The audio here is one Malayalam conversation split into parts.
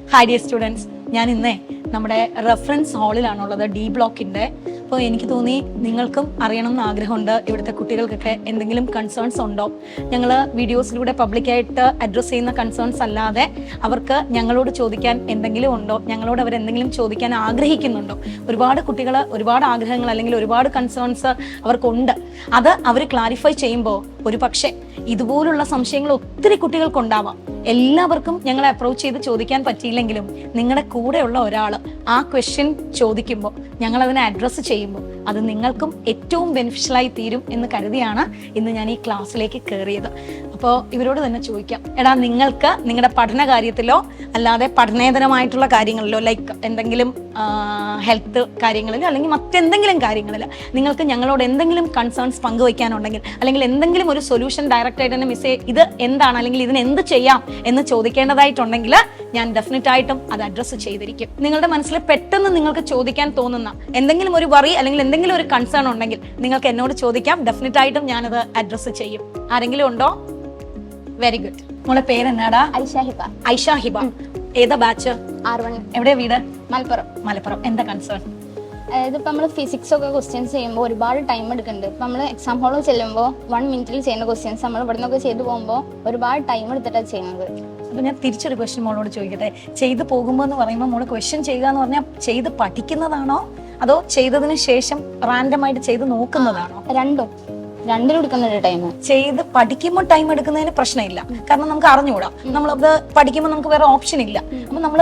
ഹായ് ഡിയർ സ്റ്റുഡൻസ്, ഞാൻ ഇന്നേ നമ്മുടെ റെഫറൻസ് ഹാളിലാണുള്ളത്, ഡി ബ്ലോക്കിൻ്റെ. അപ്പോൾ എനിക്ക് തോന്നി നിങ്ങൾക്കും അറിയണം എന്ന് ആഗ്രഹമുണ്ട്, ഇവിടുത്തെ കുട്ടികൾക്കൊക്കെ എന്തെങ്കിലും കൺസേൺസ് ഉണ്ടോ. ഞങ്ങൾ വീഡിയോസിലൂടെ പബ്ലിക്കായിട്ട് അഡ്രസ്സ് ചെയ്യുന്ന കൺസേൺസ് അല്ലാതെ അവർക്ക് ഞങ്ങളോട് ചോദിക്കാൻ എന്തെങ്കിലും ഉണ്ടോ, ഞങ്ങളോട് അവരെന്തെങ്കിലും ചോദിക്കാൻ ആഗ്രഹിക്കുന്നുണ്ടോ. ഒരുപാട് കുട്ടികൾ ഒരുപാട് ആഗ്രഹങ്ങൾ അല്ലെങ്കിൽ ഒരുപാട് കൺസേൺസ് അവർക്കുണ്ട്. അത് അവർ ക്ലാരിഫൈ ചെയ്യുമ്പോൾ ഒരു പക്ഷേ ഇതുപോലുള്ള സംശയങ്ങൾ ഒത്തിരി കുട്ടികൾക്കുണ്ടാവാം. എല്ലാവർക്കും ഞങ്ങളെ അപ്രോച്ച് ചെയ്ത് ചോദിക്കാൻ പറ്റിയില്ലെങ്കിലും നിങ്ങളുടെ കൂടെയുള്ള ഒരാൾ ആ ക്വസ്റ്റ്യൻ ചോദിക്കുമ്പോൾ ഞങ്ങൾ അതിനെ അഡ്രസ്സ് ചെയ്യുമ്പോൾ അത് നിങ്ങൾക്കും ഏറ്റവും ബെനിഫിഷ്യലായി തീരും എന്ന് കരുതിയാണ് ഇന്ന് ഞാൻ ഈ ക്ലാസ്സിലേക്ക് കയറിയത്. അപ്പോൾ ഇവരോട് തന്നെ ചോദിക്കാം, എടാ നിങ്ങൾക്ക് നിങ്ങളുടെ പഠന കാര്യത്തിലോ അല്ലാതെ പഠനേതരമായിട്ടുള്ള കാര്യങ്ങളിലോ, ലൈക്ക് എന്തെങ്കിലും ഹെൽത്ത് കാര്യങ്ങളിലോ അല്ലെങ്കിൽ മറ്റെന്തെങ്കിലും കാര്യങ്ങളിൽ നിങ്ങൾക്ക് ഞങ്ങളോട് എന്തെങ്കിലും കൺസേൺസ് പങ്കുവയ്ക്കാനുണ്ടെങ്കിൽ അല്ലെങ്കിൽ എന്തെങ്കിലും ഒരു സൊല്യൂഷൻ ഡയറക്റ്റായിട്ട് തന്നെ ഇത് എന്താണ് അല്ലെങ്കിൽ ഇതിന് എന്ത് ചെയ്യാം എന്ന് ചോദിക്കേണ്ടതായിട്ടുണ്ടെങ്കിൽ ഞാൻ ഡെഫിനറ്റ് ആയിട്ടും അത് അഡ്രസ്സ് ചെയ്തിരിക്കും. നിങ്ങളുടെ മനസ്സിൽ പെട്ടെന്ന് നിങ്ങൾക്ക് ചോദിക്കാൻ തോന്നുന്ന എന്തെങ്കിലും ഒരു വറി അല്ലെങ്കിൽ എന്തെങ്കിലും ഒരു കൺസേൺ ഉണ്ടെങ്കിൽ നിങ്ങൾക്ക് എന്നോട് ചോദിക്കാം. ഡെഫിനറ്റ് ആയിട്ടും ഞാനത് അഡ്രസ്സ് ചെയ്യും. ആരെങ്കിലും ഉണ്ടോ? Very good. മോളെ പേരെന്നാടാ? ഐഷ ഹിബ. ഏതാ ബാച്ച്? R1. എവിടെ വീട്? മലപ്പുറം. എന്താ കൺസേൺ? ഇതിപ്പോൾ നമ്മൾ ഫിസിക്സ് ഒക്കെ ക്വസ്റ്റ്യൻസ് ചെയ്യുമ്പോൾ ഒരുപാട് ടൈം എടുക്കുന്നുണ്ട്. ഇപ്പം നമ്മൾ എക്സാം ഹാളിൽ ചെല്ലുമ്പോൾ 1 മിനിറ്റിൽ ചെയ്യുന്ന ക്വസ്റ്റ്യൻസ് നമ്മൾ ഇവിടെ നിന്നൊക്കെ ചെയ്തു പോകുമ്പോൾ ഒരുപാട് ടൈം എടുത്തിട്ടാണ് ചെയ്യുന്നത്. അപ്പോൾ ഞാൻ തിരിച്ചൊരു ക്വസ്റ്റ്യൻ മോളോട് ചോദിക്കട്ടെ. ചെയ്ത് പോകുമ്പോൾ എന്ന് പറയുമ്പോൾ മോള് ക്വസ്റ്റ്യൻ ചെയ്യുക എന്ന് പറഞ്ഞാൽ ചെയ്ത് പഠിക്കുന്നതാണോ അതോ ചെയ്തതിന് ശേഷം റാൻഡമായിട്ട് ചെയ്ത് നോക്കുന്നതാണോ? രണ്ടിനും എടുക്കുന്നുണ്ട് ടൈം. ചെയ്ത് പഠിക്കുമ്പോൾ ടൈം എടുക്കുന്നതിന് പ്രശ്നമില്ല, കാരണം നമുക്ക് അറിഞ്ഞുകൂടാ. നമ്മളത് പഠിക്കുമ്പോൾ നമുക്ക് വേറെ ഓപ്ഷൻ ഇല്ല. അപ്പൊ നമ്മൾ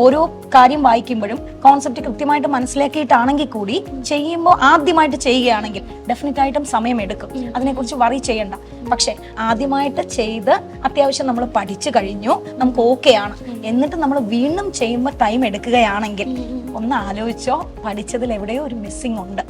ഓരോ കാര്യം വായിക്കുമ്പോഴും കോൺസെപ്റ്റ് കൃത്യമായിട്ട് മനസ്സിലാക്കിയിട്ടാണെങ്കിൽ കൂടി ചെയ്യുമ്പോൾ ആദ്യമായിട്ട് ചെയ്യുകയാണെങ്കിൽ ഡെഫിനറ്റ് ആയിട്ടും സമയം എടുക്കും. അതിനെക്കുറിച്ച് വറി ചെയ്യണ്ട. പക്ഷെ ആദ്യമായിട്ട് ചെയ്ത് അത്യാവശ്യം നമ്മൾ പഠിച്ചു കഴിഞ്ഞു, നമുക്ക് ഓക്കെ ആണ്, എന്നിട്ട് നമ്മൾ വീണ്ടും ചെയ്യുമ്പോൾ ടൈം എടുക്കുകയാണെങ്കിൽ ഒന്ന് ആലോചിച്ചോ, പഠിച്ചതിൽ എവിടെയോ ഒരു മിസ്സിംഗ് ഉണ്ട്.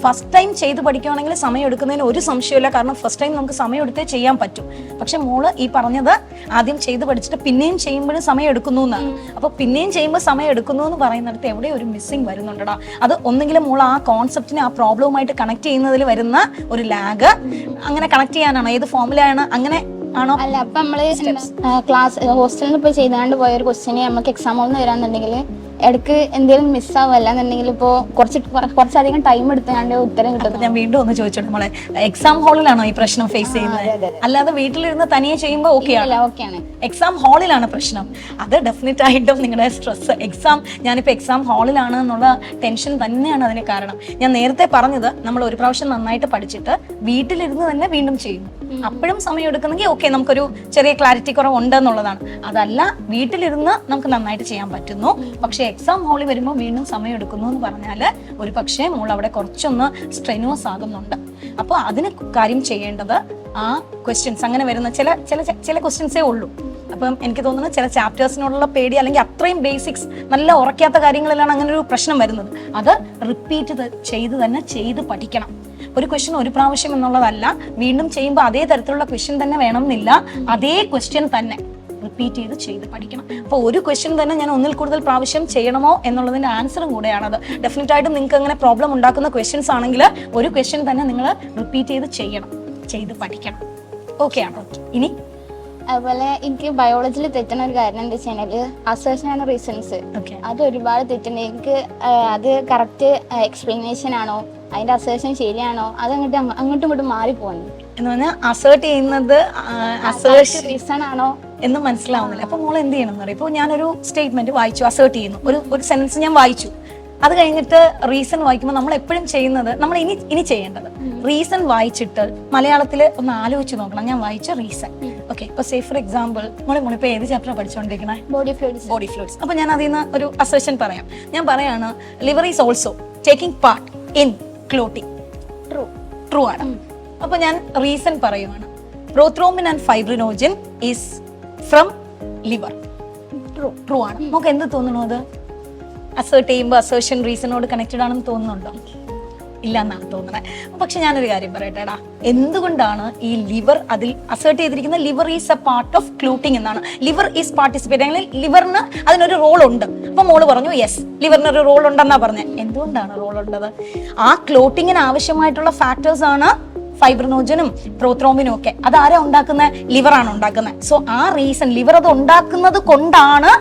ഫസ്റ്റ് ടൈം ചെയ്ത് പഠിക്കുകയാണെങ്കിൽ സമയം എടുക്കുന്നതിന് ഒരു സംശയമില്ല, കാരണം ഫസ്റ്റ് ടൈം നമുക്ക് സമയം എടുത്തേ ചെയ്യാൻ പറ്റും. പക്ഷെ മോള് ഈ പറഞ്ഞത് ആദ്യം ചെയ്ത് പഠിച്ചിട്ട് പിന്നെയും ചെയ്യുമ്പോഴും സമയം എടുക്കുന്നു എന്നാണ്. അപ്പൊ പിന്നെയും ചെയ്യുമ്പോൾ സമയം എടുക്കുന്നു എന്ന് പറയുന്നിടത്ത് എവിടെ ഒരു മിസ്സിംഗ് വരുന്നുണ്ടടാ. അത് ഒന്നെങ്കിലും മോൾ ആ കോൺസെപ്റ്റിനെ ആ പ്രോബ്ലവുമായിട്ട് കണക്ട് ചെയ്യുന്നതിൽ വരുന്ന ഒരു ലാഗ്, അങ്ങനെ കണക്ട് ചെയ്യാനാണോ? ഏത് ഫോമിലാണ്? അങ്ങനെ ആണോ? അല്ല, അപ്പൊ നമ്മള് ക്ലാസ് ഹോസ്റ്റലിൽ പോയി ചെയ്താണ്ട് പോയ ഒരു ക്വസ്റ്റ്യന് നമുക്ക് എക്സാം ഹാളിൽ നിന്ന് വരാന്നുണ്ടെങ്കിൽ ഇടയ്ക്ക് എന്തെങ്കിലും മിസ്സാവും. അല്ലാന്നുണ്ടെങ്കിൽ ഇപ്പോൾ കുറച്ചധികം ടൈം എടുത്താണ്ട് ഉത്തരം കിട്ടും. ഞാൻ വീണ്ടും ഒന്ന് ചോദിച്ചോട്ടെ മോളെ, എക്സാം ഹാളിലാണോ ഈ പ്രശ്നം ഫേസ് ചെയ്യുന്നത്? അല്ലാതെ വീട്ടിലിരുന്ന് തനിയെ ചെയ്യുമ്പോൾ ഓക്കെയാണ്? എക്സാം ഹാളിലാണ് പ്രശ്നം. അത് ഡെഫിനറ്റ് ആയിട്ടും നിങ്ങളുടെ സ്ട്രെസ്, ഞാനിപ്പോൾ എക്സാം ഹാളിലാണ് എന്നുള്ള ടെൻഷൻ തന്നെയാണ് അതിന് കാരണം. ഞാൻ നേരത്തെ പറഞ്ഞത് നമ്മൾ ഒരു പ്രാവശ്യം നന്നായിട്ട് പഠിച്ചിട്ട് വീട്ടിലിരുന്ന് തന്നെ വീണ്ടും ചെയ്യുന്നു, അപ്പോഴും സമയം എടുക്കുന്നെങ്കിൽ ഓക്കെ, നമുക്കൊരു ചെറിയ ക്ലാരിറ്റി കുറവുണ്ട് എന്നുള്ളതാണ്. അതല്ല, വീട്ടിലിരുന്ന് നമുക്ക് നന്നായിട്ട് ചെയ്യാൻ പറ്റുന്നു, പക്ഷെ എക്സാം ഹാളിൽ വരുമ്പോൾ വീണ്ടും സമയം എടുക്കുന്നു എന്ന് പറഞ്ഞാൽ ഒരു പക്ഷേ മോൾ അവിടെ കുറച്ചൊന്ന് സ്ട്രെനുവസ് ആകുന്നുണ്ട്. അപ്പോൾ അതിന് കാര്യം ചെയ്യേണ്ടത് ആ ക്വസ്റ്റ്യൻസ്, അങ്ങനെ വരുന്ന ചില ക്വസ്റ്റ്യൻസേ ഉള്ളൂ. അപ്പം എനിക്ക് തോന്നുന്നു ചില ചാപ്റ്റേഴ്സിനോടുള്ള പേടി അല്ലെങ്കിൽ അത്രയും ബേസിക്സ് നല്ല ഉറക്കാത്ത കാര്യങ്ങളിലാണ് അങ്ങനെ ഒരു പ്രശ്നം വരുന്നത്. അത് റിപ്പീറ്റ് ചെയ്ത് തന്നെ ചെയ്ത് പഠിക്കണം. ഒരു ക്വസ്റ്റ്യൻ ഒരു പ്രാവശ്യം എന്നുള്ളതല്ല, വീണ്ടും ചെയ്യുമ്പോൾ അതേ തരത്തിലുള്ള ക്വസ്റ്റ്യൻ തന്നെ വേണം എന്നില്ല, അതേ ക്വസ്റ്റ്യൻ തന്നെ റിപ്പീറ്റ് ചെയ്ത് പഠിക്കണം. അപ്പോൾ ഒരു ക്വസ്റ്റ്യൻ തന്നെ ഞാൻ ഒന്നിൽ കൂടുതൽ പ്രാവശ്യം ചെയ്യണമോ എന്നുള്ളതിന്റെ ആൻസറും കൂടെയാണത്. ഡെഫിനറ്റ് ആയിട്ടും നിങ്ങൾക്ക് അങ്ങനെ പ്രോബ്ലം ഉണ്ടാക്കുന്ന ക്വസ്റ്റ്യൻസ് ആണെങ്കിൽ ഒരു ക്വസ്റ്റ്യൻ തന്നെ നിങ്ങൾ റിപ്പീറ്റ് ചെയ്ത് പഠിക്കണം. ഓക്കെ ആണോ? ഇനി അതുപോലെ എനിക്ക് ബയോളജിയിൽ തെറ്റുന്ന ഒരു കാര്യം എന്താ വെച്ച് കഴിഞ്ഞാൽ അസേഷൻ ആൻഡ് റീസൺസ്. അത് ഒരുപാട് തെറ്റുണ്ട്. എനിക്ക് അത് കറക്റ്റ് എക്സ്പ്ലനേഷൻ ആണോ, അതിന്റെ അസേഷൻ ശരിയാണോ, അത് അങ്ങോട്ടും ഇങ്ങോട്ടും മാറിപ്പോകുന്നു എന്ന് പറഞ്ഞാൽ അസേർട്ട് ചെയ്യുന്നത് റീസൺ ആണോ എന്ന് മനസ്സിലാവുന്നില്ല. അപ്പൊ മോൾ എന്ത് ചെയ്യണം എന്ന് പറയും. ഇപ്പോൾ ഞാനൊരു സ്റ്റേറ്റ്മെന്റ് വായിച്ചു, അസേർട്ട് ചെയ്യുന്നു, ഒരു സെന്റൻസ് ഞാൻ വായിച്ചു, അത് കഴിഞ്ഞിട്ട് റീസൺ വായിക്കുമ്പോൾ നമ്മൾ എപ്പോഴും ചെയ്യുന്നത്, നമ്മൾ ഇനി ചെയ്യേണ്ടത് റീസൺ വായിച്ചിട്ട് മലയാളത്തിൽ ഒന്ന് ആലോചിച്ച് നോക്കണം. ഞാൻ വായിച്ച റീസൺ, ഓക്കെ. ഇപ്പൊ സേ ഫോർ എക്സാമ്പിൾ മോളിപ്പോ ഏത് ചാപ്റ്റർ പഠിച്ചുകൊണ്ടിരിക്കണേ? Body fluids. അപ്പൊ ഞാൻ അതിൽ നിന്ന് ഒരു അസേഷൻ പറയാം. ഞാൻ പറയാണ്, liver is also taking part in clotting. True ആണ്. അപ്പൊ ഞാൻ റീസൺ പറയുവാണ്, prothrombin and fibrinogen is from liver. True ആണ്. നമുക്ക് എന്ത് തോന്നുന്നു? അത് അസേർട്ട് ചെയ്യുമ്പോൾ അസേർഷൻ റീസണോട് കണക്റ്റഡ് ആണെന്ന് തോന്നുന്നുണ്ടോ? ഇല്ല എന്നാണ് തോന്നുന്നത്. പക്ഷെ ഞാനൊരു കാര്യം പറയട്ടെടാ, എന്തുകൊണ്ടാണ് ഈ ലിവർ അതിൽ അസേർട്ട് ചെയ്തിരിക്കുന്നത്? Liver is a part of clotting എന്നാണ്. ലിവർ ഈസ് പാർട്ടിസിപ്പേറ്റ്, അല്ലെങ്കിൽ ലിവറിന് അതിനൊരു റോൾ ഉണ്ട്. അപ്പൊ മോള് പറഞ്ഞു യെസ്, ലിവറിന് ഒരു റോൾ ഉണ്ടെന്നാ പറഞ്ഞത്. എന്തുകൊണ്ടാണ് റോൾ ഉള്ളത്? ആ ക്ലോട്ടിങ്ങിന് ആവശ്യമായിട്ടുള്ള ഫാക്ടേഴ്സ് ആണ് ഫൈബ്രിനോജനും പ്രോത്രോംബിനും ഒക്കെ. അതാരാ ഉണ്ടാക്കുന്നത്? ലിവറാണ് ഉണ്ടാക്കുന്നത്. സോ ആ റീസൺ, ലിവർ അത് ഉണ്ടാക്കുന്നത് കൊണ്ടാണ്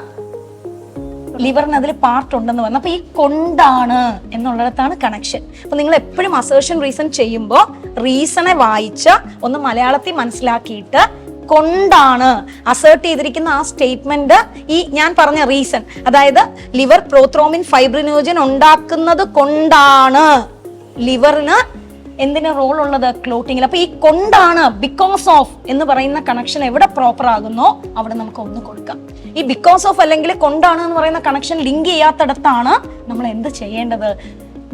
ലിവറിന് അതിൽ പാർട്ട് ഉണ്ടെന്ന് പറഞ്ഞു. അപ്പൊ ഈ കൊണ്ടാണ് എന്നുള്ളിടത്താണ് കണക്ഷൻ. അപ്പൊ നിങ്ങൾ എപ്പോഴും അസേർഷൻ റീസൺ ചെയ്യുമ്പോൾ റീസണെ വായിച്ച് ഒന്ന് മലയാളത്തിൽ മനസ്സിലാക്കിയിട്ട് കൊണ്ടാണ് അസേർട്ട് ചെയ്തിരിക്കുന്ന ആ സ്റ്റേറ്റ്മെന്റ് ഈ ഞാൻ പറഞ്ഞ റീസൺ, അതായത് ലിവർ പ്രോത്രോമിൻ ഫൈബ്രിനോജൻ ഉണ്ടാക്കുന്നത് കൊണ്ടാണ് ലിവറിന് എന്തിന് റോൾ ഉള്ളത്, ക്ലോട്ടിങ്ങിൽ. അപ്പൊ ഈ കൊണ്ടാണ്, ബിക്കോസ് ഓഫ് എന്ന് പറയുന്ന കണക്ഷൻ എവിടെ പ്രോപ്പർ ആകുന്നോ അവിടെ നമുക്ക് ഒന്ന് കൊടുക്കാം. ഈ ബിക്കോസ് ഓഫ് അല്ലെങ്കിൽ കൊണ്ടാണ് എന്ന് പറയുന്ന കണക്ഷൻ ലിങ്ക് ചെയ്യാത്തടത്താണ് നമ്മൾ എന്ത് ചെയ്യേണ്ടത്,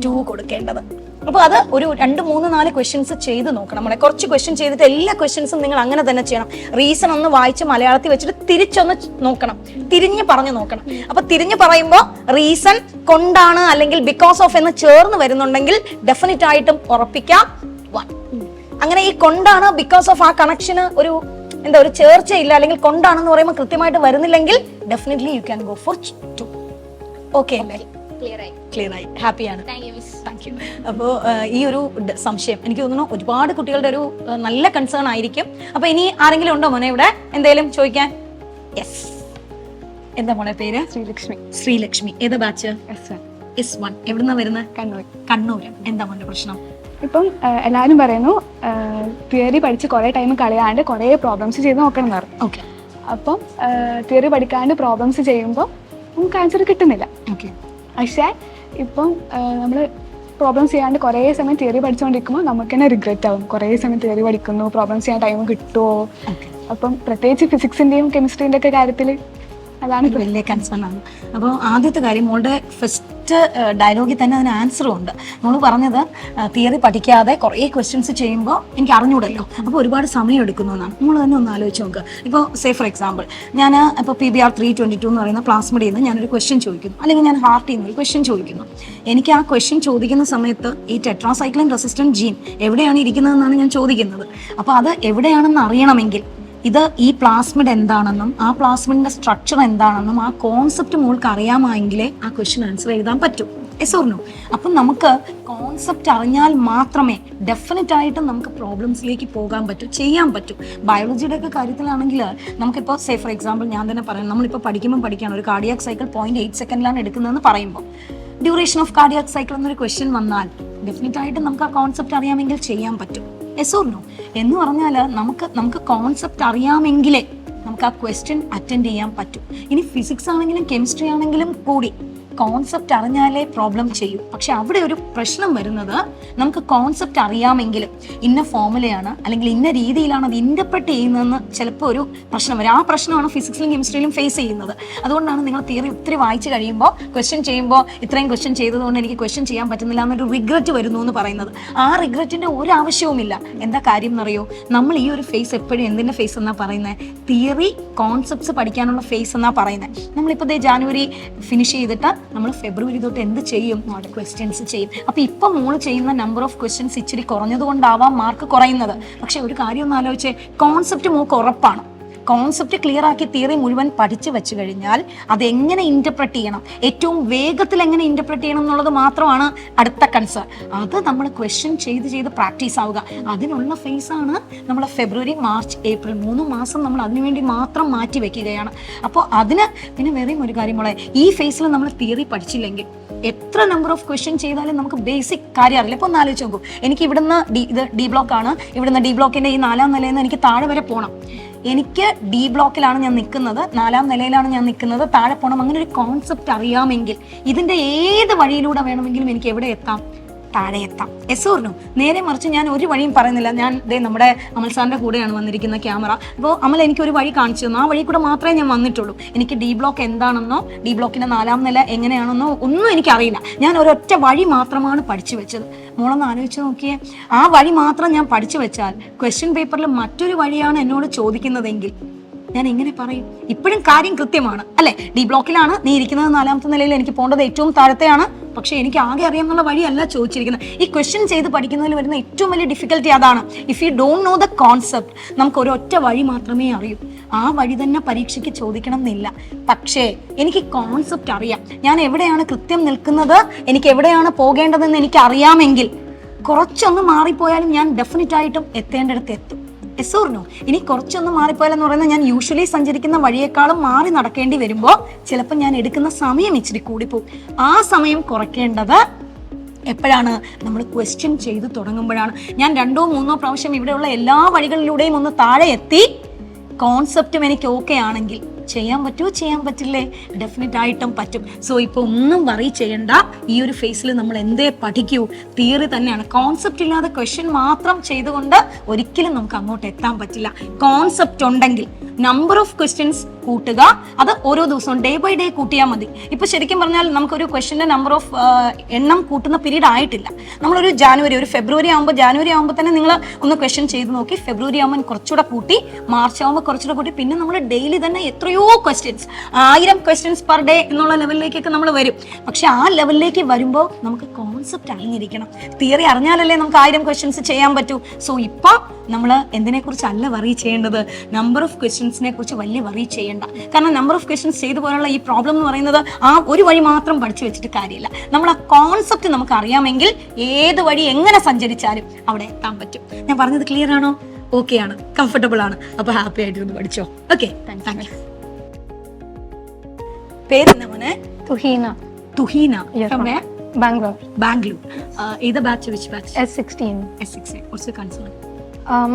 ടു കൊടുക്കേണ്ടത്. അപ്പൊ അത് ഒരു 2, 3, 4 ക്വസ്റ്റ്യൻസ് ചെയ്ത് നോക്കണം. നമ്മളെ കുറച്ച് ക്വസ്റ്റ്യൻ ചെയ്തിട്ട് എല്ലാ ക്വസ്റ്റ്യൻസും നിങ്ങൾ അങ്ങനെ തന്നെ ചെയ്യണം. റീസൺ ഒന്ന് വായിച്ച് മലയാളത്തിൽ വെച്ചിട്ട് തിരിച്ചൊന്ന് നോക്കണം, തിരിഞ്ഞ് പറഞ്ഞു നോക്കണം. അപ്പൊ തിരിഞ്ഞ് പറയുമ്പോൾ റീസൺ കൊണ്ടാണ് അല്ലെങ്കിൽ ബിക്കോസ് ഓഫ് എന്ന് ചേർന്ന് വരുന്നുണ്ടെങ്കിൽ ഡെഫിനറ്റ് ആയിട്ടും ഉറപ്പിക്കാം 1. അങ്ങനെ ഈ കൊണ്ടാണ് ബിക്കോസ് ഓഫ് ആ കണക്ഷന് ഒരു ഒരു ചേർച്ചയില്ല, അല്ലെങ്കിൽ കൊണ്ടാണെന്ന് പറയുമ്പോൾ കൃത്യമായിട്ട് വരുന്നില്ലെങ്കിൽ definitely you can go for 2. Okay അല്ലേ? ക്ലിയർ ആയി, ഹാപ്പിയാണ്. Thank you. അപ്പോൾ ഈ ഒരു സംശയം എനിക്ക് തോന്നുന്നു ഒരുപാട് കുട്ടികളുടെ ഒരു നല്ല കൺസേൺ ആയിരിക്കും. അപ്പൊ ഇനി ആരെങ്കിലും ഉണ്ടോ മോനെ ഇവിടെ എന്തെങ്കിലും ചോദിക്കാൻ? യെസ്, എന്താ മോനെ പേര്? ശ്രീലക്ഷ്മി. ശ്രീലക്ഷ്മി. ഏത് ബാച്ച്? S1. എവിടുന്നാ വരുന്നത്? കണ്ണൂർ. എന്താ മോന്റെ പ്രശ്നം? ഇപ്പം എല്ലാവരും പറയുന്നു തിയറി പഠിച്ച് കുറേ ടൈം കളയാണ്ട് കുറേ പ്രോബ്ലംസ് ചെയ്ത് നോക്കണം എന്ന് പറഞ്ഞു. ഓക്കെ. അപ്പം തിയറി പഠിക്കാണ്ട് പ്രോബ്ലംസ് ചെയ്യുമ്പോൾ നമുക്ക് ആൻസർ കിട്ടുന്നില്ല. ഓക്കെ. പക്ഷേ ഇപ്പം നമ്മൾ പ്രോബ്ലംസ് ചെയ്യാണ്ട് കുറേ സമയം തിയറി പഠിച്ചുകൊണ്ടിരിക്കുമ്പോൾ നമുക്ക് തന്നെ റിഗ്രറ്റ് ആവും. കുറേ സമയം തിയറി പഠിക്കുന്നു, പ്രോബ്ലംസ് ചെയ്യാൻ ടൈം കിട്ടുമോ? അപ്പം പ്രത്യേകിച്ച് ഫിസിക്സിൻ്റെയും കെമിസ്ട്രീൻ്റെ ഒക്കെ കാര്യത്തിൽ അതാണ് വലിയ കൺസേൺ ആണ്. അപ്പോൾ ആദ്യത്തെ കാര്യം, മോളുടെ ഫസ്റ്റ് ഡയലോഗിൽ തന്നെ അതിന് ആൻസറും ഉണ്ട്. നമ്മൾ പറഞ്ഞത് തിയറി പഠിക്കാതെ കുറേ ക്വസ്റ്റ്യൻസ് ചെയ്യുമ്പോൾ എനിക്ക് അറിഞ്ഞൂടല്ലോ, അപ്പോൾ ഒരുപാട് സമയം എടുക്കുന്നു എന്നാണ്. നമ്മൾ തന്നെ ഒന്ന് ആലോചിച്ച് നോക്കുക. ഇപ്പോൾ സേ ഫോർ എക്സാമ്പിൾ ഞാൻ ഇപ്പോൾ PBR 322 എന്ന് പറയുന്ന പ്ലാസ്മിഡിൽ നിന്ന് ഞാനൊരു ക്വസ്റ്റ്യൻ ചോദിക്കുന്നു, അല്ലെങ്കിൽ ഞാൻ ഹാർട്ടിൽ നിന്ന് ഒരു ക്വസ്റ്റ്യൻ ചോദിക്കുന്നു. എനിക്ക് ആ ക്വസ്റ്റ്യൻ ചോദിക്കുന്ന സമയത്ത് ഈ ടെട്രാസൈക്ലിൻ റെസിസ്റ്റന്റ് ജീൻ എവിടെയാണ് ഇരിക്കുന്നതെന്നാണ് ഞാൻ ചോദിക്കുന്നത്. അപ്പോൾ അത് എവിടെയാണെന്ന് അറിയണമെങ്കിൽ ഇത് ഈ പ്ലാസ്മിഡ് എന്താണെന്നും ആ പ്ലാസ്മിഡിന്റെ സ്ട്രക്ചർ എന്താണെന്നും ആ കോൺസെപ്റ്റ് മോൾക്ക് അറിയാമെങ്കിലേ ആ ക്വസ്റ്റ്യൻ ആൻസർ എഴുതാൻ പറ്റൂ. Yes or no? അപ്പം നമുക്ക് കോൺസെപ്റ്റ് അറിഞ്ഞാൽ മാത്രമേ ഡെഫിനറ്റ് ആയിട്ടും നമുക്ക് പ്രോബ്ലംസിലേക്ക് പോകാൻ പറ്റൂ, ചെയ്യാൻ പറ്റൂ. ബയോളജിയുടെ ഒക്കെ കാര്യത്തിലാണെങ്കിൽ നമുക്കിപ്പോൾ സേ ഫോർ എക്സാമ്പിൾ ഞാൻ തന്നെ പറയാം, നമ്മളിപ്പോൾ പഠിക്കുകയാണ് ഒരു കാർഡിയാക് സൈക്കിൾ 0.8 സെക്കൻഡിലാണ് എടുക്കുന്നതെന്ന് പറയുമ്പോൾ ഡ്യൂറേഷൻ ഓഫ് കാർഡിയാക് സൈക്കിൾ എന്നൊരു ക്വസ്റ്റ്യൻ വന്നാൽ ഡെഫിനറ്റ് ആയിട്ട് നമുക്ക് ആ കോൺസെപ്റ്റ് അറിയാമെങ്കിൽ ചെയ്യാൻ പറ്റും. Yes or no? എന്ന് പറഞ്ഞാൽ നമുക്ക് കോൺസെപ്റ്റ് അറിയാമെങ്കിലേ നമുക്ക് ആ ക്വസ്റ്റ്യൻ അറ്റൻഡ് ചെയ്യാൻ പറ്റും. ഇനി ഫിസിക്സ് ആണെങ്കിലും കെമിസ്ട്രി ആണെങ്കിലും കൂടി കോൺസെപ്റ്റ് അറിഞ്ഞാലേ പ്രോബ്ലം ചെയ്യൂ. പക്ഷെ അവിടെ ഒരു പ്രശ്നം വരുന്നത്, നമുക്ക് കോൺസെപ്റ്റ് അറിയാമെങ്കിലും ഇന്ന ഫോമുലയാണ് അല്ലെങ്കിൽ ഇന്ന രീതിയിലാണ് അത് ഇന്റർപ്രറ്റ് ചെയ്യുന്നതെന്ന് ചിലപ്പോൾ ഒരു പ്രശ്നം വരും. ആ പ്രശ്നമാണ് ഫിസിക്സിലും കെമിസ്ട്രിയിലും ഫേസ് ചെയ്യുന്നത്. അതുകൊണ്ടാണ് നിങ്ങൾ തിയറി ഒത്തിരി വായിച്ച് കഴിയുമ്പോൾ ക്വസ്റ്റ്യൻ ചെയ്യുമ്പോൾ ഇത്രയും ക്വസ്റ്റ്യൻ ചെയ്തതുകൊണ്ട് എനിക്ക് ക്വസ്റ്റ്യൻ ചെയ്യാൻ പറ്റുന്നില്ല എന്നൊരു റിഗ്രറ്റ് വരുന്നു എന്ന് പറയുന്നത്. ആ റിഗ്രറ്റിന്റെ ഒരു ആവശ്യവുമില്ല. എന്താ കാര്യം എന്നറിയോ? നമ്മൾ ഈ ഒരു ഫേസ് എപ്പോഴും എന്തിന്റെ ഫേസ് എന്നാ പറയുന്നത്? തിയറി കോൺസെപ്റ്റ്സ് പഠിക്കാനുള്ള ഫേസ് എന്നാ പറയുന്നത്. നമ്മളിപ്പോൾ ജാനുവരി ഫിനിഷ് ചെയ്തിട്ട് നമ്മൾ ഫെബ്രുവരി തൊട്ട് എന്ത് ചെയ്യും? ക്വസ്റ്റ്യൻസ് ചെയ്യും. അപ്പൊ ഇപ്പൊ മോള് ചെയ്യുന്ന നമ്പർ ഓഫ് ക്വസ്റ്റ്യൻസ് ഇച്ചിരി കുറഞ്ഞതുകൊണ്ടാവാം മാർക്ക് കുറയുന്നത്. പക്ഷെ ഒരു കാര്യം ഒന്ന് ആലോചിച്ചേ, കോൺസെപ്റ്റ് മോൾക്ക് ഉറപ്പാണ്. കോൺസെപ്റ്റ് ക്ലിയർ ആക്കി തിയറി മുഴുവൻ പഠിച്ചു വെച്ച് കഴിഞ്ഞാൽ അതെങ്ങനെ ഇന്റർപ്രറ്റ് ചെയ്യണം, ഏറ്റവും വേഗത്തിൽ എങ്ങനെ ഇന്റർപ്രറ്റ് ചെയ്യണം എന്നുള്ളത് മാത്രമാണ് അടുത്ത കൺസേൺ. അത് നമ്മൾ ക്വസ്റ്റ്യൻ ചെയ്ത് പ്രാക്ടീസ് ആവുക. അതിനുള്ള ഫേസാണ് നമ്മൾ ഫെബ്രുവരി, മാർച്ച്, ഏപ്രിൽ 3 മാസം നമ്മൾ അതിനുവേണ്ടി മാത്രം മാറ്റി വെക്കുകയാണ്. അപ്പോൾ അതിന് പിന്നെ വേറെയും ഒരു കാര്യം മോളെ, ഈ ഫേസിൽ നമ്മൾ തിയറി പഠിച്ചില്ലെങ്കിൽ എത്ര നമ്പർ ഓഫ് ക്വസ്റ്റ്യൻ ചെയ്താലും നമുക്ക് ബേസിക് കാര്യം അറിയില്ല. ഇപ്പോൾ ഒന്ന് ആലോചിച്ച് നോക്കൂ, എനിക്ക് ഇവിടുന്ന് ഇത് ഡി ബ്ലോക്ക് ആണ്, ഇവിടുന്ന് ഡി ബ്ലോക്കിന്റെ ഈ 4ാം നിലയിൽ നിന്ന് എനിക്ക് താഴെ വരെ പോകണം. എനിക്ക് ഡി ബ്ലോക്കിലാണ് ഞാൻ നിൽക്കുന്നത്, 4ാം നിലയിലാണ് ഞാൻ നിൽക്കുന്നത്, താഴെ പോകണം. അങ്ങനെ ഒരു കോൺസെപ്റ്റ് അറിയാമെങ്കിൽ ഇതിന്റെ ഏത് വഴിയിലൂടെ വേണമെങ്കിലും എനിക്ക് എവിടെ എത്താം? താഴെ എത്താം. Yes or no? നേരെ മറിച്ച് ഞാൻ ഒരു വഴിയും പറയുന്നില്ല. ഞാൻ നമ്മുടെ അമൽ സാറിന്റെ കൂടെയാണ് വന്നിരിക്കുന്ന ക്യാമറ. അപ്പോൾ അമൽ എനിക്ക് ഒരു വഴി കാണിച്ചു തന്നു, ആ വഴി കൂടെ മാത്രമേ ഞാൻ വന്നിട്ടുള്ളൂ. എനിക്ക് ഡി ബ്ലോക്ക് എന്താണെന്നോ ഡി ബ്ലോക്കിന്റെ 4ാം നില എങ്ങനെയാണെന്നോ ഒന്നും എനിക്കറിയില്ല. ഞാൻ ഒരൊറ്റ വഴി മാത്രമാണ് പഠിച്ചു വെച്ചത്. മോളൊന്ന് ആലോചിച്ച് നോക്കിയേ, ആ വഴി മാത്രം ഞാൻ പഠിച്ചു വെച്ചാൽ ക്വസ്റ്റ്യൻ പേപ്പറിൽ മറ്റൊരു വഴിയാണ് എന്നോട് ചോദിക്കുന്നതെങ്കിൽ ഞാൻ എങ്ങനെ പറയും? ഇപ്പോഴും കാര്യം കൃത്യമാണ് അല്ലെ? ഡി ബ്ലോക്കിലാണ് നീ ഇരിക്കുന്നത്, 4ാമത്തെ നിലയിൽ, എനിക്ക് പോകേണ്ടത് ഏറ്റവും താഴത്തെയാണ്. പക്ഷെ എനിക്ക് ആകെ അറിയാമെന്നുള്ള വഴിയല്ല ചോദിച്ചിരിക്കുന്നത്. ഈ ക്വസ്റ്റ്യൻ ചെയ്ത് പഠിക്കുന്നതിൽ വരുന്ന ഏറ്റവും വലിയ ഡിഫിക്കൽറ്റി അതാണ്. If you don't know the concept, നമുക്ക് ഒരൊറ്റ വഴി മാത്രമേ അറിയൂ. ആ വഴി തന്നെ പരീക്ഷയ്ക്ക് ചോദിക്കണം എന്നില്ല. പക്ഷേ എനിക്ക് കോൺസെപ്റ്റ് അറിയാം, ഞാൻ എവിടെയാണ് കൃത്യം നിൽക്കുന്നത്, എനിക്ക് എവിടെയാണ് പോകേണ്ടതെന്ന് എനിക്ക് അറിയാമെങ്കിൽ കുറച്ചൊന്ന് മാറിപ്പോയാലും ഞാൻ ഡെഫിനറ്റ് ആയിട്ടും എത്തേണ്ടടുത്ത് എത്തും. Yes or no? ഇനി കുറച്ചൊന്ന് മാറിപ്പോയാലെന്ന് പറയുന്നത് ഞാൻ യൂഷ്വലി സഞ്ചരിക്കുന്ന വഴിയേക്കാളും മാറി നടക്കേണ്ടി വരുമ്പോൾ ചിലപ്പോൾ ഞാൻ എടുക്കുന്ന സമയം ഇച്ചിരി കൂടിപ്പോകും. ആ സമയം കുറയ്ക്കേണ്ടത് എപ്പോഴാണ്? നമ്മൾ ക്വസ്റ്റ്യൻ ചെയ്ത് തുടങ്ങുമ്പോഴാണ്. ഞാൻ 2-3 പ്രാവശ്യം ഇവിടെയുള്ള എല്ലാ വഴികളിലൂടെയും ഒന്ന് താഴെ എത്തി കോൺസെപ്റ്റും എനിക്ക് ഓക്കെ ആണെങ്കിൽ ചെയ്യാൻ പറ്റുമോ? ചെയ്യാൻ പറ്റില്ലേ? ഡെഫിനറ്റ് ആയിട്ടും പറ്റും. സോ ഇപ്പോൾ ഒന്നും വറി ചെയ്യണ്ട. ഈ ഒരു ഫേസിൽ നമ്മൾ എന്തേ പഠിക്കൂ? തിയറി തന്നെയാണ്. കോൺസെപ്റ്റ് ഇല്ലാതെ ക്വസ്റ്റ്യൻ മാത്രം ചെയ്തുകൊണ്ട് ഒരിക്കലും നമുക്ക് അങ്ങോട്ട് എത്താൻ പറ്റില്ല. കോൺസെപ്റ്റ് ഉണ്ടെങ്കിൽ നമ്പർ ഓഫ് ക്വസ്റ്റ്യൻസ് കൂട്ടുക. അത് ഓരോ ദിവസവും ഡേ ബൈ ഡേ കൂട്ടിയാൽ മതി. ഇപ്പൊ ശരിക്കും പറഞ്ഞാൽ നമുക്കൊരു ക്വസ്റ്റ്യൻ്റെ നമ്പർ ഓഫ് എണ്ണം കൂട്ടുന്ന പീരീഡ് ആയിട്ടില്ല. നമ്മളൊരു ഫെബ്രുവരി ആകുമ്പോൾ തന്നെ നിങ്ങൾ ഒന്ന് ക്വസ്റ്റ്യൻ ചെയ്ത് നോക്കി. ഫെബ്രുവരി ആകുമ്പോൾ കുറച്ചുകൂടെ കൂട്ടി, മാർച്ച് ആകുമ്പോൾ കുറച്ചുകൂടെ കൂട്ടി, പിന്നെ നമ്മൾ ഡെയിലി തന്നെ എത്രയോ ക്വസ്റ്റ്യൻസ്, 1000 ക്വസ്റ്റ്യൻസ് പെർ ഡേ എന്നുള്ള ലെവലിലേക്കൊക്കെ നമ്മൾ വരും. പക്ഷെ ആ ലെവലിലേക്ക് വരുമ്പോൾ നമുക്ക് കോൺസെപ്റ്റ് അറിഞ്ഞിരിക്കണം. തിയറി അറിഞ്ഞാലല്ലേ നമുക്ക് 1000 ക്വസ്റ്റ്യൻസ് ചെയ്യാൻ പറ്റൂ. സോ ഇപ്പൊ നമ്മൾ എന്തിനെ കുറിച്ചല്ല വറി ചെയ്യേണ്ടത്? നമ്പർ ഓഫ് ക്വസ്റ്റ്യൻസിനെ കുറിച്ച് വലിയ വറി ചെയ്യേണ്ട. കാരണം നമ്പർ ഓഫ് ക്വസ്റ്റ്യൻസ് ചെയ്തു പോലുള്ള ഈ പ്രോബ്ലം എന്ന് പറയുന്നത് ആ ഒരു വഴി മാത്രം പഠിച്ചു വെച്ചിട്ട് കാര്യമില്ല. നമ്മൾ ആ കോൺസെപ്റ്റ് നമുക്ക് അറിയാമെങ്കിൽ ഏത് വഴി എങ്ങനെ സഞ്ചരിച്ചാലും അവിടെ എത്താൻ പറ്റും. ഞാൻ പറഞ്ഞത് ക്ലിയർ ആണോ? ഓക്കെ ആണ്, കംഫർട്ടബിൾ ആണ്. അപ്പൊ ഹാപ്പി ആയിട്ടിരുന്ന് പഠിച്ചോ. Okay, thank you. പേരെന്താ മോനെ? തുഹീന. തുഹീന. Bangalore. Either batch, which batch? S16. S16. What's your concern?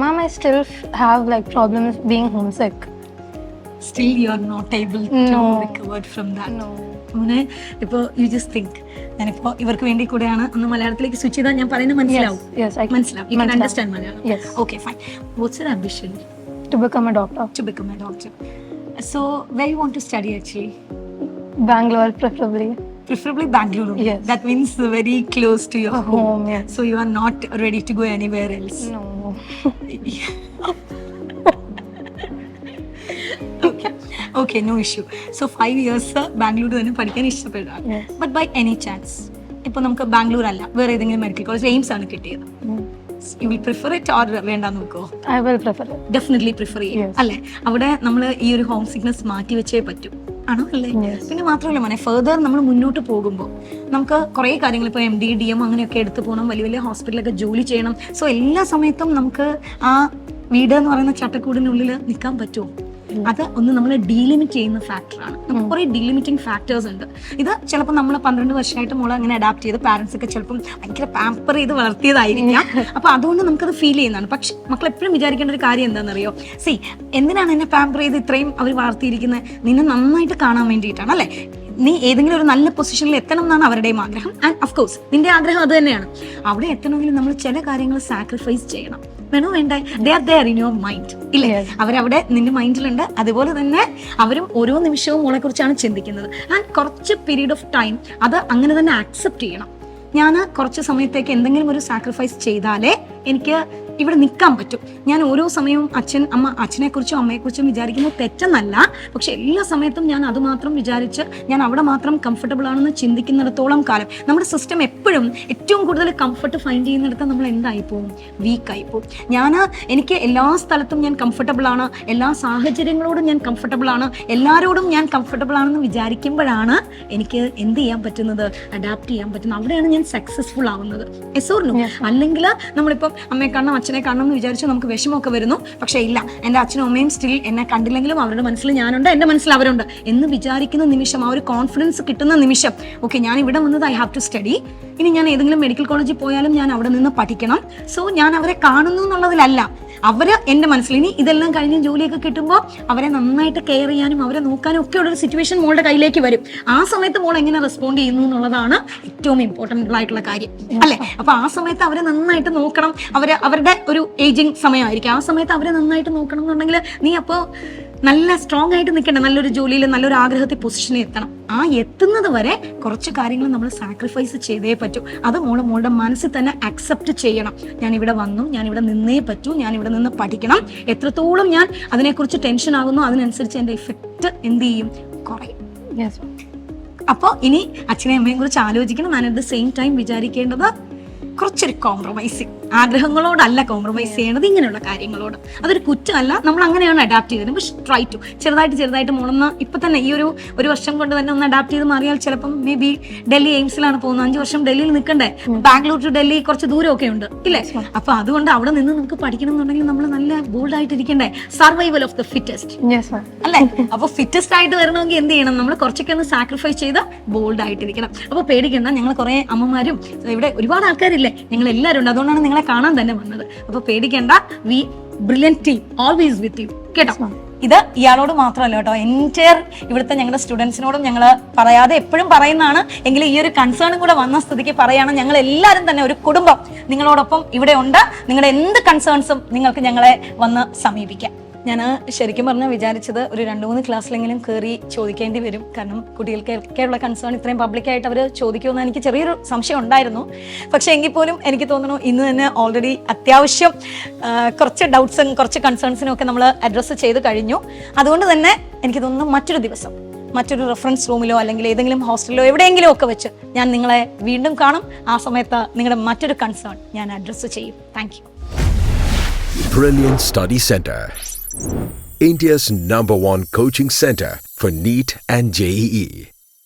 Ma'am, I still have like problems being homesick. Still you are not able to recover from that. No. മോനെ ഇപ്പോൾ യു ജസ്റ്റ് തിങ്ക്, ഞാനിപ്പോൾ ഇവർക്ക് വേണ്ടി കൂടെയാണ് ഒന്ന് മലയാളത്തിലേക്ക് സ്വിച്ച് ചെയ്താൽ ഞാൻ പറയുന്നത് മനസ്സിലാവും. മനസ്സിലാവും. You can understand Malayalam? Okay, fine. What's your ambition? To become a doctor. To become a doctor. So where you want to study actually? Bangalore preferably. Preferably Bangalore. Yes. That means very close to your home. Yes. So you are not ready to go anywhere else. No. Okay, no issue. So 5 years Bangalore തന്നെ പഠിക്കാൻ ഇഷ്ടപ്പെടുകയാണ്. ബട്ട് ബൈ എനി ചാൻസ് ഇപ്പോൾ നമുക്ക് ബാംഗ്ലൂർ അല്ല വേറെ ഏതെങ്കിലും മെഡിക്കൽ കോളേജ്, എയിംസ് ആണ് കിട്ടിയത്, you will prefer it or വേണ്ടാന്ന് നോക്കോ? I will prefer it. Definitely prefer ചെയ്യും അല്ലേ? അവിടെ നമ്മൾ ഈ ഒരു ഹോം സിക്നസ് മാറ്റി വെച്ചേ പറ്റൂ, ആണോ അല്ലേ? പിന്നെ മാത്രമല്ല മോനെ, ഫെർദർ നമ്മൾ മുന്നോട്ട് പോകുമ്പോൾ നമുക്ക് കുറേ കാര്യങ്ങൾ, ഇപ്പോൾ MD DM അങ്ങനെയൊക്കെ എടുത്തു പോകണം, വലിയ വലിയ ഹോസ്പിറ്റലൊക്കെ ജോലി ചെയ്യണം. സോ എല്ലാ സമയത്തും നമുക്ക് ആ വീട് എന്ന് പറയുന്ന ചട്ടക്കൂടിനുള്ളിൽ നിൽക്കാൻ പറ്റുമോ? അത് ഒന്ന് നമ്മൾ ഡീലിമിറ്റ് ചെയ്യുന്ന ഫാക്ടറാണ്. നമുക്ക് കുറേ ഡീലിമിറ്റിംഗ് ഫാക്ടേഴ്സ് ഉണ്ട്. ഇത് ചിലപ്പോൾ നമ്മൾ 12 വർഷമായിട്ട് മോളെ അങ്ങനെ അഡാപ്റ്റ് ചെയ്ത് പാരൻസ് ഒക്കെ ചിലപ്പം ഭയങ്കര പാമ്പർ ചെയ്ത് വളർത്തിയതായിരിക്കാം. അപ്പോൾ അതുകൊണ്ട് നമുക്കത് ഫീൽ ചെയ്യുന്നതാണ്. പക്ഷെ മക്കൾ എപ്പോഴും വിചാരിക്കേണ്ട ഒരു കാര്യം എന്താണെന്നറിയോ? എന്തിനാണ് എന്നെ പാമ്പർ ചെയ്ത് ഇത്രയും അവർ വളർത്തിയിരിക്കുന്നത്? നിന്നെ നന്നായിട്ട് കാണാൻ വേണ്ടിയിട്ടാണ് അല്ലേ? നീ ഏതെങ്കിലും ഒരു നല്ല പൊസിഷനിൽ എത്തണം എന്നാണ് അവരുടെയും ആഗ്രഹം. ആൻഡ് ഓഫ് കോഴ്സ് നിന്റെ ആഗ്രഹം അത് തന്നെയാണ്. അവിടെ എത്തണമെങ്കിൽ നമ്മൾ ചില കാര്യങ്ങൾ സാക്രിഫൈസ് ചെയ്യണം. വേണോ വേണ്ടേ? They are there in your mind ഇല്ലേ? അവരവിടെ നിന്റെ മൈൻഡിലുണ്ട്. അതുപോലെ തന്നെ അവരും ഓരോ നിമിഷവും മോളെ കുറിച്ചാണ് ചിന്തിക്കുന്നത്. ആൻഡ് കുറച്ച് പീരീഡ് ഓഫ് ടൈം അത് അങ്ങനെ തന്നെ ആക്സെപ്റ്റ് ചെയ്യണം. ഞാൻ കുറച്ച് സമയത്തേക്ക് എന്തെങ്കിലും ഒരു സാക്രിഫൈസ് ചെയ്താലേ എനിക്ക് ഇവിടെ നിൽക്കാൻ പറ്റും. ഞാൻ ഓരോ സമയവും അച്ഛനെക്കുറിച്ചും അമ്മയെക്കുറിച്ചും വിചാരിക്കുന്നത് തെറ്റെന്നല്ല. പക്ഷെ എല്ലാ സമയത്തും ഞാൻ അതുമാത്രം വിചാരിച്ച് ഞാൻ അവിടെ മാത്രം കംഫർട്ടബിൾ ആണെന്ന് ചിന്തിക്കുന്നിടത്തോളം കാലം നമ്മുടെ സിസ്റ്റം എപ്പോഴും ഏറ്റവും കൂടുതൽ കംഫർട്ട് ഫൈൻഡ് ചെയ്യുന്നിടത്ത് നമ്മൾ എന്തായി പോകും? വീക്കായി പോകും. എനിക്ക് എല്ലാ സ്ഥലത്തും ഞാൻ കംഫർട്ടബിൾ ആണ്, എല്ലാ സാഹചര്യങ്ങളോടും ഞാൻ കംഫർട്ടബിൾ ആണ്, എല്ലാവരോടും ഞാൻ കംഫർട്ടബിൾ ആണെന്ന് വിചാരിക്കുമ്പോഴാണ് എനിക്ക് എന്ത് ചെയ്യാൻ പറ്റുന്നത്? അഡാപ്റ്റ് ചെയ്യാൻ പറ്റുന്നത്. അവിടെയാണ് ഞാൻ സക്സസ്ഫുൾ ആവുന്നത്. Yes or no? അല്ലെങ്കിൽ നമ്മളിപ്പം അമ്മയെ കാണണം അച്ഛനെ കാണണം എന്ന് വിചാരിച്ചു നമുക്ക് വിഷമമൊക്കെ വരുന്നു. പക്ഷേ ഇല്ല, എൻ്റെ അച്ഛനും അമ്മയും സ്റ്റിൽ എന്നെ കണ്ടില്ലെങ്കിലും അവരുടെ മനസ്സിൽ ഞാനുണ്ട്, എൻ്റെ മനസ്സിൽ അവരുണ്ട് എന്ന് വിചാരിക്കുന്ന നിമിഷം, ആ ഒരു കോൺഫിഡൻസ് കിട്ടുന്ന നിമിഷം, ഓക്കെ ഞാൻ ഇവിടെ വന്നത് ഐ ഹാവ് ടു സ്റ്റഡി. ഇനി ഞാൻ ഏതെങ്കിലും മെഡിക്കൽ കോളേജിൽ പോയാലും ഞാൻ അവിടെ നിന്ന് പഠിക്കണം. സോ ഞാൻ അവരെ കാണുന്നു എന്നുള്ളതിലല്ല, അവര് എൻ്റെ മനസ്സിൽ ഇനി ഇതെല്ലാം കഴിഞ്ഞ് ജോലിയൊക്കെ കിട്ടുമ്പോൾ അവരെ നന്നായിട്ട് കെയർ ചെയ്യാനും അവരെ നോക്കാനും ഒക്കെ ഉള്ളൊരു സിറ്റുവേഷൻ മോളുടെ കയ്യിലേക്ക് വരും. ആ സമയത്ത് മോൾ എങ്ങനെ റെസ്പോണ്ട് ചെയ്യുന്നു എന്നുള്ളതാണ് ഏറ്റവും ഇമ്പോർട്ടൻ്റ് ആയിട്ടുള്ള കാര്യം അല്ലേ? അപ്പൊ ആ സമയത്ത് അവരെ നന്നായിട്ട് നോക്കണം. അവരുടെ ഒരു ഏജിങ് സമയമായിരിക്കും. ആ സമയത്ത് അവരെ നന്നായിട്ട് നോക്കണം എന്നുണ്ടെങ്കിൽ നീ അപ്പോൾ നല്ല സ്ട്രോങ് ആയിട്ട് നിൽക്കണം. നല്ലൊരു ജോലിയിൽ നല്ലൊരു ആഗ്രഹത്തിൽ പൊസിഷനിൽ എത്തണം. ആ എത്തുന്നത് വരെ കുറച്ച് കാര്യങ്ങൾ നമ്മൾ സാക്രിഫൈസ് ചെയ്തേ പറ്റൂ. അത് മോളുടെ മനസ്സിൽ തന്നെ അക്സെപ്റ്റ് ചെയ്യണം. ഞാൻ ഇവിടെ വന്നു, ഞാൻ ഇവിടെ നിന്നേ പറ്റൂ, ഞാൻ ഇവിടെ നിന്ന് പഠിക്കണം. എത്രത്തോളം ഞാൻ അതിനെക്കുറിച്ച് ടെൻഷൻ ആകുന്നു അതിനനുസരിച്ച് എൻ്റെ ഇഫക്റ്റ് എന്ത് ചെയ്യും? കുറയും. അപ്പോൾ ഇനി അച്ഛനെയും അമ്മയും കുറിച്ച് ആലോചിക്കണം. And at the same time വിചാരിക്കേണ്ടത് കുറച്ചൊരു കോംപ്രമൈസിങ് ആഗ്രഹങ്ങളോടല്ല കോംപ്രമൈസ് ചെയ്യേണ്ടത്, ഇങ്ങനെയുള്ള കാര്യങ്ങളോട്. അതൊരു കുറ്റമല്ല, നമ്മൾ അങ്ങനെയാണ് അഡാപ്റ്റ് ചെയ്തത്. പക്ഷെ ട്രൈ ടു ചെറുതായിട്ട് മോളൊന്ന് ഇപ്പൊ തന്നെ ഈ ഒരു വർഷം കൊണ്ട് തന്നെ ഒന്ന് അഡാപ്റ്റ് ചെയ്ത് മാറിയാൽ ചിലപ്പം മേ ബി ഡൽഹി എയിംസിലാണ് പോകുന്നത്, 5 വർഷം ഡൽഹിയിൽ നിൽക്കണ്ടേ, ബാംഗ്ലൂർ ടു ഡൽഹി കുറച്ച് ദൂരമൊക്കെ ഉണ്ട് ഇല്ലേ. അപ്പൊ അതുകൊണ്ട് അവിടെ നിന്ന് നമുക്ക് പഠിക്കണം എന്നുണ്ടെങ്കിൽ നമ്മൾ നല്ല ബോൾഡ് ആയിട്ടിരിക്കണ്ടേ. സർവൈവൽ ഓഫ് ദ ഫിറ്റസ്റ്റ് അല്ലേ. അപ്പൊ ഫിറ്റസ്റ്റ് ആയിട്ട് വരണമെങ്കിൽ എന്ത് ചെയ്യണം, നമ്മൾ കുറച്ചൊക്കെ ഒന്ന് സാക്രിഫൈസ് ചെയ്ത് ബോൾഡ് ആയിട്ടിരിക്കണം. അപ്പൊ പേടിക്കണ്ട, ഞങ്ങൾ കുറെ അമ്മമാരും ഇവിടെ ഒരുപാട് ആൾക്കാരില്ലേ, ഞങ്ങൾ എല്ലാവരും ഉണ്ട്, അതുകൊണ്ടാണ് നിങ്ങളെ കാണാൻ തന്നെ വന്നത്. അപ്പൊ പേടിക്കണ്ട, we brilliant team always with you കേട്ടോ. ഇത് ഇയാളോട് മാത്രമല്ല കേട്ടോ, എൻറ്റയർ ഇവിടുത്തെ ഞങ്ങളുടെ സ്റ്റുഡൻസിനോടും ഞങ്ങൾ പറയാതെ എപ്പോഴും പറയുന്നതാണ്, എങ്കിലും ഈ ഒരു കൺസേണും കൂടെ വന്ന സ്ഥിതിക്ക് പറയാണ്, ഞങ്ങൾ എല്ലാവരും തന്നെ ഒരു കുടുംബം നിങ്ങളോടൊപ്പം ഇവിടെ ഉണ്ട്. നിങ്ങളുടെ എന്ത് കൺസേൺസും നിങ്ങൾക്ക് ഞങ്ങളെ വന്ന് സമീപിക്കാം. ഞാൻ ശരിക്കും പറഞ്ഞാൽ വിചാരിച്ചത് ഒരു 2-3 ക്ലാസ്സിലെങ്കിലും കയറി ചോദിക്കേണ്ടി വരും, കാരണം കുട്ടികൾക്കൊക്കെയുള്ള കൺസേൺ ഇത്രയും പബ്ലിക്കായിട്ട് അവർ ചോദിക്കുമെന്ന് എനിക്ക് ചെറിയൊരു സംശയം ഉണ്ടായിരുന്നു. പക്ഷേ എങ്കിൽ പോലും എനിക്ക് തോന്നുന്നു ഇന്ന് തന്നെ ഓൾറെഡി അത്യാവശ്യം കുറച്ച് ഡൗട്ട്സും കുറച്ച് കൺസേൺസിനും ഒക്കെ നമ്മൾ അഡ്രസ്സ് ചെയ്ത് കഴിഞ്ഞു. അതുകൊണ്ട് തന്നെ എനിക്ക് തോന്നുന്നു മറ്റൊരു ദിവസം മറ്റൊരു റെഫറൻസ് റൂമിലോ അല്ലെങ്കിൽ ഏതെങ്കിലും ഹോസ്റ്റലിലോ എവിടെയെങ്കിലും ഒക്കെ വെച്ച് ഞാൻ നിങ്ങളെ വീണ്ടും കാണും. ആ സമയത്ത് നിങ്ങളുടെ മറ്റൊരു കൺസേൺ ഞാൻ അഡ്രസ്സ് ചെയ്യും. Thank you. Brilliant Study Center, India's #1 coaching center for NEET and JEE.